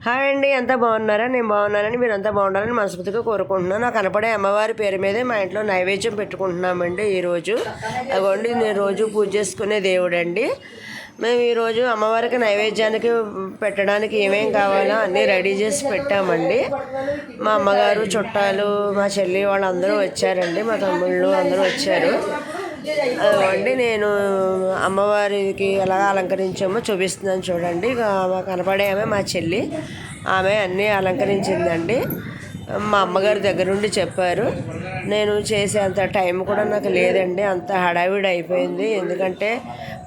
Hi అండి, అంతా బాగున్నారా? నేను బాగున్నానని మీరు అంతా బాగుండాలని మనస్ఫూర్తిగా కోరుకుంటున్నాను. నాకు కనపడే అమ్మవారి పేరు మీదే మా ఇంట్లో నైవేద్యం పెట్టుకుంటున్నామండి ఈరోజు. అదిగోండి, నేను రోజు పూజ చేసుకునే దేవుడండి. మేము ఈరోజు అమ్మవారికి నైవేద్యానికి పెట్టడానికి ఏమేం కావాలో అన్నీ రెడీ చేసి పెట్టామండి. మా అమ్మగారు, చుట్టాలు, మా చెల్లి వాళ్ళందరూ వచ్చారండి. మా తమ్ముళ్ళు అందరూ వచ్చారు. అదిగోండి, నేను అమ్మవారికి ఎలా అలంకరించామో చూపిస్తున్నాను చూడండి. కనపడే ఆమె మా చెల్లి. ఆమె అన్నీ అలంకరించిందండి. మా అమ్మగారి దగ్గర నుండి చెప్పారు. నేను చేసేంత టైం కూడా నాకు లేదండి, అంత హడావిడి అయిపోయింది. ఎందుకంటే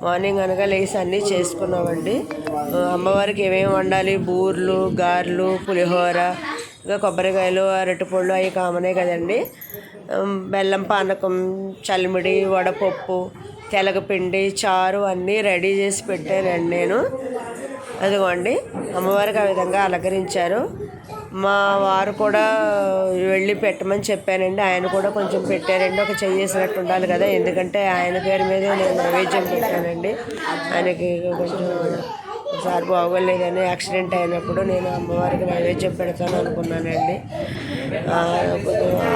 మార్నింగ్ అనగా లేసి అన్నీ చేసుకున్నామండి. అమ్మవారికి ఏమేమి వండాలి, బూర్లు, గారెలు, పులిహోర, ఇంకా కొబ్బరికాయలు, అరటిపళ్ళు అవి కామనే కదండి. బెల్లం పానకం, చలిమిడి, వడపప్పు, తెలగపిండి, చారు అన్నీ రెడీ చేసి పెట్టానండి నేను. అదిగోండి, అమ్మవారికి ఆ విధంగా అలంకరించారు. మా వారు కూడా వెళ్ళి పెట్టమని చెప్పానండి. ఆయన కూడా కొంచెం పెట్టారండి. ఒక చెయ్యేసినట్టు ఉండాలి కదా, ఎందుకంటే ఆయన పేరు మీదే నేను నైవేద్యం పెట్టానండి. ఆయనకి కొంచెం ఒకసారి బాగోలేదని యాక్సిడెంట్ అయినప్పుడు నేను అమ్మవారికి నైవేద్యం పెడతాను అనుకున్నానండి.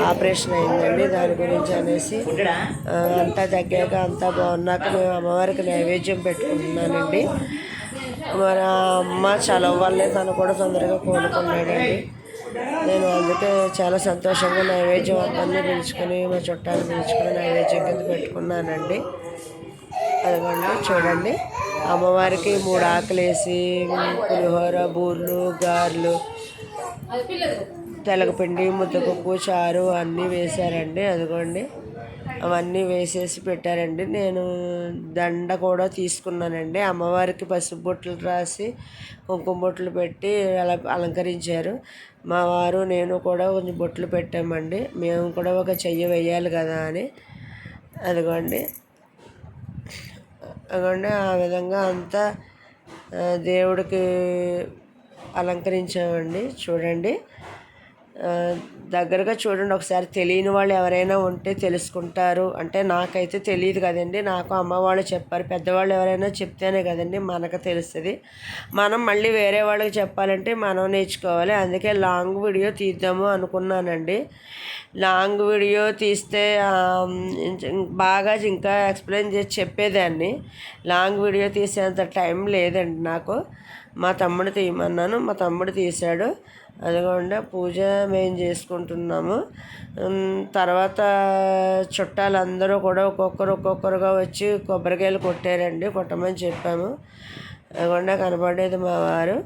ఆపరేషన్ అయిందండి, దాని గురించి అనేసి అంతా తగ్గాక అంతా బాగున్నాక మేము అమ్మవారికి నైవేద్యం పెట్టుకుంటున్నానండి. మన అమ్మ చలవ వల్లే తను కూడా తొందరగా కోలుకున్నాడండి. నేను అందుకే చాలా సంతోషంగా నైవేద్యం అందరినీ పిలుచుకొని, మా చుట్టాలు పిలుచుకొని నైవేద్యం కింద పెట్టుకున్నానండి. అదిగోండి చూడండి, అమ్మవారికి 3 ఆకులు వేసి పులిహోర, బూర్లు, గారెలు, తెలగపిండి, ముద్దపప్పు, చారు అన్నీ వేశారండి. అదిగోండి, అవన్నీ వేసేసి పెట్టారండి. నేను దండ కూడా తీసుకున్నానండి. అమ్మవారికి పసుపు బొట్లు రాసి కుంకుమ బొట్లు పెట్టి అలా అలంకరించారు. మా వారు నేను కూడా కొంచెం బొట్లు పెట్టామండి. మేము కూడా ఒక చెయ్యి వేయాలి కదా అని. అదిగోండి, అదిగోండి ఆ విధంగా అంతా దేవుడికి అలంకరించామండి. చూడండి, దగ్గరగా చూడండి ఒకసారి. తెలియని వాళ్ళు ఎవరైనా ఉంటే తెలుసుకుంటారు. అంటే నాకైతే తెలియదు కదండి, నాకు అమ్మ వాళ్ళు చెప్పారు. పెద్దవాళ్ళు ఎవరైనా చెప్తేనే కదండి మనకు తెలుస్తుంది. మనం మళ్ళీ వేరే వాళ్ళకి చెప్పాలంటే మనం నేర్చుకోవాలి. అందుకే లాంగ్ వీడియో తీద్దాము అనుకున్నానండి. లాంగ్ వీడియో తీస్తే బాగా ఇంకా ఎక్స్ప్లెయిన్ చేసి చెప్పేదాన్ని. లాంగ్ వీడియో తీసేంత టైం లేదండి నాకు. మా తమ్ముడు తీయమన్నాను, మా తమ్ముడు తీశాడు. అదిగోండి, పూజ మేము చేసుకుంటున్నాము. తర్వాత చుట్టాలందరూ కూడా ఒక్కొక్కరుగా వచ్చి కొబ్బరికాయలు కొట్టారండి. కొట్టమని చెప్పాము. అదిగోండి కనపడేది మా వారు.